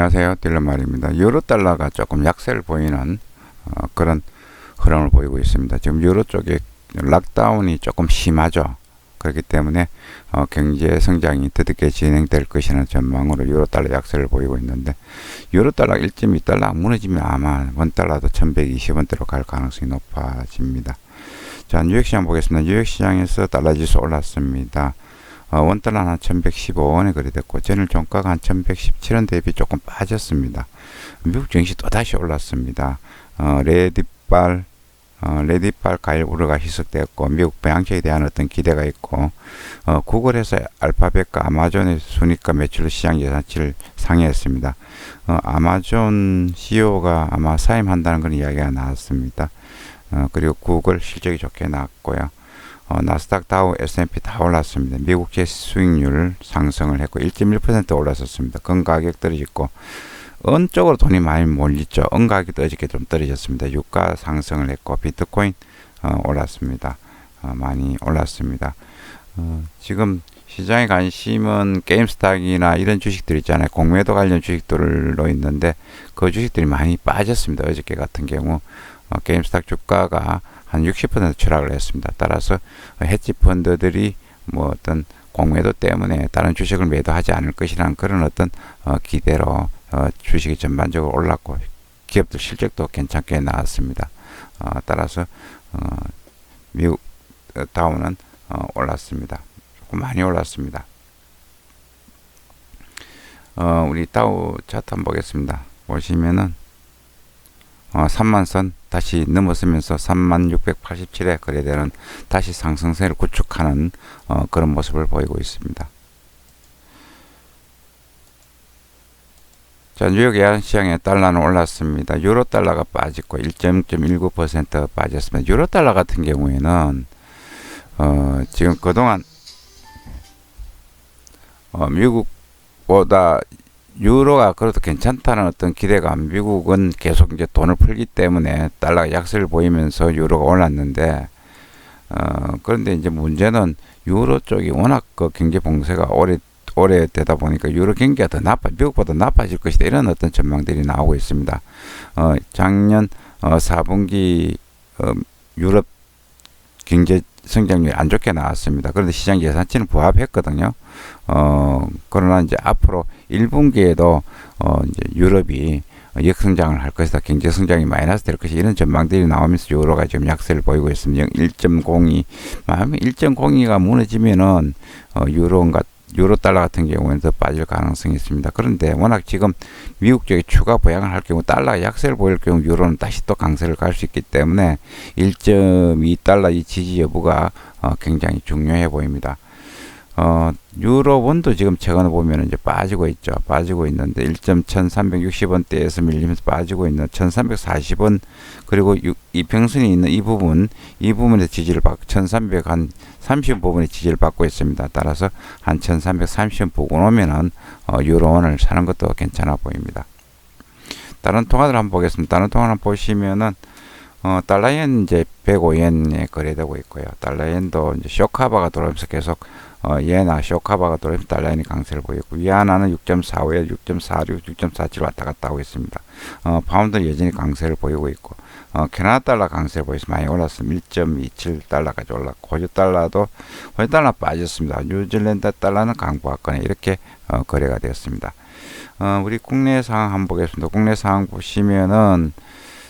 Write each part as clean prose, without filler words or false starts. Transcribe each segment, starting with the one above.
안녕하세요, 딜러말입니다. 유로달러가 조금 약세를 보이는 그런 흐름을 보이고 있습니다. 지금 유로 쪽에 락다운이 조금 심하죠. 그렇기 때문에 경제 성장이 드럽게 진행될 것이라는 전망으로 유로달러 약세를 보이고 있는데, 유로달러 1.2달러 무너지면 아마 원달러도 1120원대로 갈 가능성이 높아집니다. 자, 뉴욕시장 보겠습니다. 뉴욕시장에서 달러지수 올랐습니다. 원달러는 한 1115원에 거래됐고, 전일 종가가 한 1117원 대비 조금 빠졌습니다. 미국 증시 또다시 올랐습니다. 레디빨 과일 우려가 희석되었고, 미국 배양책에 대한 어떤 기대가 있고, 구글에서 알파벳과 아마존의 순위가 매출 시장 예상치를 상회했습니다. 아마존 CEO가 아마 사임한다는 그런 이야기가 나왔습니다. 그리고 구글 실적이 좋게 나왔고요. 나스닥, 다우, S&P 다 올랐습니다. 미국제 수익률 상승을 했고 1.1% 올랐었습니다. 건 가격 떨어졌고, 은 쪽으로 돈이 많이 몰렸죠. 은 가격도 어저께 좀 떨어졌습니다. 유가 상승을 했고 비트코인 올랐습니다. 많이 올랐습니다. 지금 시장의 관심은 게임스탁이나 이런 주식들 있잖아요. 공매도 관련 주식들로 있는데 그 주식들이 많이 빠졌습니다. 어저께 같은 경우 게임스탁 주가가 한 60% 추락을 했습니다. 따라서 헤지 펀드들이 뭐 어떤 공매도 때문에 다른 주식을 매도하지 않을 것이라는 그런 어떤 기대로 주식이 전반적으로 올랐고, 기업들 실적도 괜찮게 나왔습니다. 따라서 미국 다우는 올랐습니다. 조금 많이 올랐습니다. 우리 다우 차트 한번 보겠습니다. 보시면은 3만선 다시 넘어서면서 3687에 거래되는 다시 상승세를 구축하는 그런 모습을 보이고 있습니다. 자, 뉴욕 야시장의 달러는 올랐습니다. 유로 달러가 빠졌고 1.19% 빠졌습니다. 유로 달러 같은 경우에는 지금 그동안 미국보다 유로가 그래도 괜찮다는 어떤 기대감, 미국은 계속 이제 돈을 풀기 때문에 달러가 약세를 보이면서 유로가 올랐는데, 그런데 이제 문제는 유로 쪽이 워낙 그 경제 봉쇄가 오래 되다 보니까 유로 경기가 더 미국보다 나빠질 것이다, 이런 어떤 전망들이 나오고 있습니다. 작년 4분기 유럽 경제 성장률이 안 좋게 나왔습니다. 그런데 시장 예상치는 부합했거든요. 그러나 이제 앞으로 1분기에도 이제 유럽이 역성장을 할 것이다, 경제 성장이 마이너스 될 것이다, 이런 전망들이 나오면서 유로가 지금 약세를 보이고 있습니다. 1.02, 1.02가 무너지면은 유로 달러 같은 경우에는 더 빠질 가능성이 있습니다. 그런데 워낙 지금 미국 쪽에 추가 부양을 할 경우 달러가 약세를 보일 경우 유로는 다시 또 강세를 갈 수 있기 때문에 1.2달러 이 지지 여부가 굉장히 중요해 보입니다. 유로 원도 지금 최근에 보면 이제 빠지고 있죠. 빠지고 있는데 1.1360원대에서 밀리면서 빠지고 있는 1340원, 그리고 이평선이 있는 이 부분의 지지를 받고 1300 한 30원 부분의 지지를 받고 있습니다. 따라서 한 1330원 부근 오면은 유로원을 사는 것도 괜찮아 보입니다. 다른 통화들 한번 보겠습니다. 다른 통화 한번 보시면은 달러엔 이제 105엔에 거래되고 있고요. 달러엔도 이제 쇼카바가 들어오면서 계속 예나 쇼카바가 들어오면서 달러엔이 강세를 보이고, 위안화는 6.45에 6.46, 6.47 왔다 갔다 하고 있습니다. 파운드는 여전히 강세를 보이고 있고, 캐나다 달러 강세를 보여서 많이 올랐습니다. 1.27달러까지 올랐고, 호주 달러 빠졌습니다. 뉴질랜드 달러는 강보합권에 이렇게 거래가 되었습니다. 우리 국내 상황 한번 보겠습니다. 국내 상황 보시면은,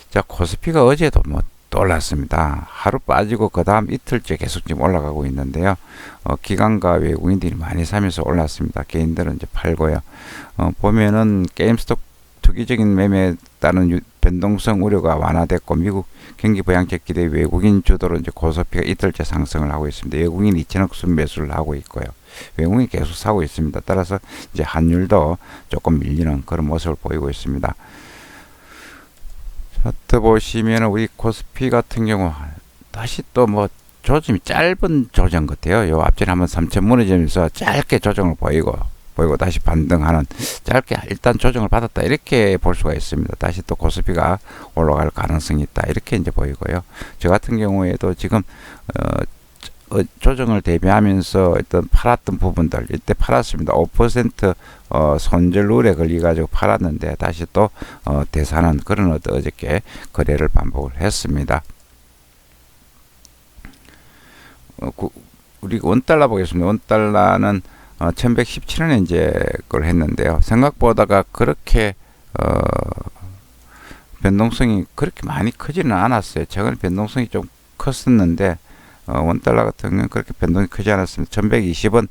자, 코스피가 어제도 또 올랐습니다. 하루 빠지고 그 다음 이틀째 계속 지금 올라가고 있는데요. 기관과 외국인들이 많이 사면서 올랐습니다. 개인들은 이제 팔고요. 보면은 게임스톡 투기적인 매매에 따른 변동성 우려가 완화됐고, 미국 경기 부양책 기대 외국인 주도로 이제 코스피가 이틀째 상승을 하고 있습니다. 외국인 2천억 순매수를 하고 있고요. 외국인이 계속 사고 있습니다. 따라서 이제 환율도 조금 밀리는 그런 모습을 보이고 있습니다. 차트 보시면 우리 코스피 같은 경우 다시 또 조짐이 짧은 조정 같아요. 요 앞전에 한번 3천 무너지면서 짧게 조정을 보이고 다시 반등하는, 짧게 일단 조정을 받았다, 이렇게 볼 수가 있습니다. 다시 또 코스피가 올라갈 가능성이 있다, 이렇게 이제 보이고요. 저 같은 경우에도 지금 조정을 대비하면서 어떤 팔았던 부분들 이때 팔았습니다. 5% 손절 룰에 걸려가지고 팔았는데 다시 또 대사는 그런 어저께 거래를 반복을 했습니다. 우리 원달러 보겠습니다. 원달러는 1117원에 이제 그걸 했는데요. 생각보다가 그렇게 변동성이 그렇게 많이 크지는 않았어요. 최근에 변동성이 좀 컸었는데 원달러 같은 경우는 그렇게 변동이 크지 않았습니다. 1120원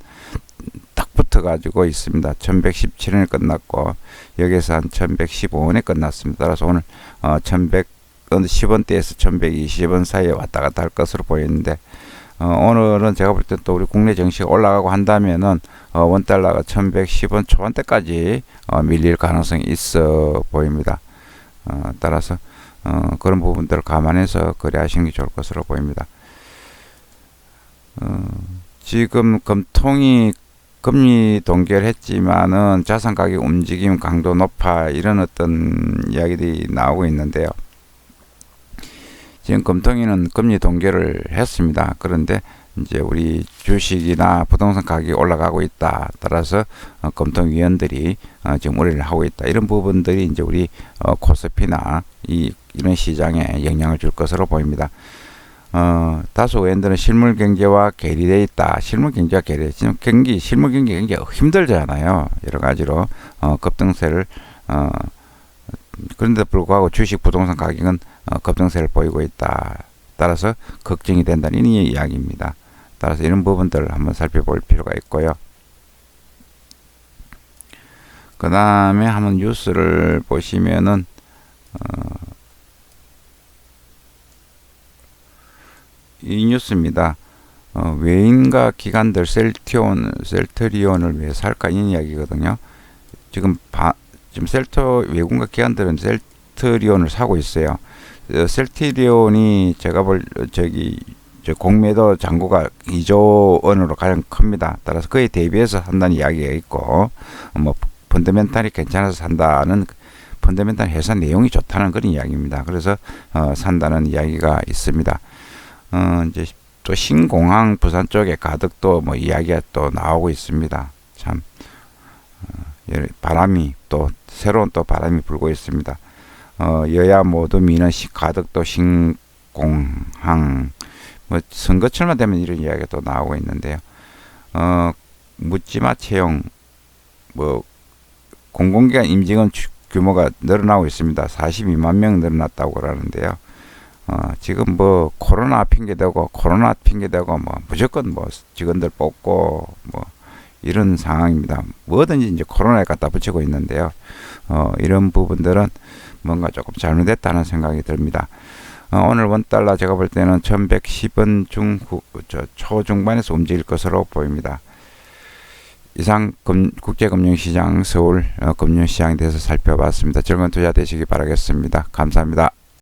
딱 붙어 가지고 있습니다. 1117원에 끝났고 여기서 한 1115원에 끝났습니다. 따라서 오늘 1110원대에서 1120원 사이에 왔다 갔다 할 것으로 보이는데 오늘은 제가 볼 때 또 우리 국내 증시가 올라가고 한다면은 원달러가 1110원 초반대까지 밀릴 가능성이 있어 보입니다. 따라서 그런 부분들을 감안해서 거래하시는 게 좋을 것으로 보입니다. 지금 금통이 금리 동결 했지만은 자산 가격 움직임 강도 높아 이런 어떤 이야기들이 나오고 있는데요. 지금 금통위는 금리 동결을 했습니다. 그런데 이제 우리 주식이나 부동산 가격이 올라가고 있다. 따라서 금통위원들이 지금 우려를 하고 있다. 이런 부분들이 이제 우리 코스피나 이런 시장에 영향을 줄 것으로 보입니다. 다수 의원들은 실물 경제와 괴리되어 있다. 실물 경제와 괴리되어 지금 실물 경기 굉장히 힘들잖아요. 여러 가지로 급등세를 그런데 불구하고 주식 부동산 가격은 급등세를 보이고 있다. 따라서 걱정이 된다는 이야기입니다. 따라서 이런 부분들을 한번 살펴볼 필요가 있고요. 그 다음에 한번 뉴스를 보시면은 이 뉴스입니다. 외인과 기관들 셀트리온을 왜 살까 이 이야기거든요. 지금 외국과 기관들은 셀트리온을 사고 있어요. 셀트리온이 제가 공매도 잔고가 2조 원으로 가장 큽니다. 따라서 그에 대비해서 산다는 이야기가 있고, 펀더멘탈이 괜찮아서 산다는 펀더멘탈 회사 내용이 좋다는 그런 이야기입니다. 그래서 산다는 이야기가 있습니다. 이제 또 신공항 부산 쪽에 가덕도 이야기가 또 나오고 있습니다. 참 바람이 또 새로운 또 바람이 불고 있습니다. 여야 모두 미는 가덕도 신공항 선거철만 되면 이런 이야기가 또 나오고 있는데요. 묻지마 채용 공공기관 임직원 규모가 늘어나고 있습니다. 42만 명 늘어났다고 그러는데요. 지금 코로나 핑계대고 무조건 직원들 뽑고 이런 상황입니다. 뭐든지 이제 코로나에 갖다 붙이고 있는데요. 이런 부분들은 뭔가 조금 잘못됐다는 생각이 듭니다. 오늘 원달러 제가 볼 때는 1110원 초중반에서 움직일 것으로 보입니다. 이상 국제금융시장 서울 금융시장에 대해서 살펴봤습니다. 즐거운 투자 되시기 바라겠습니다. 감사합니다.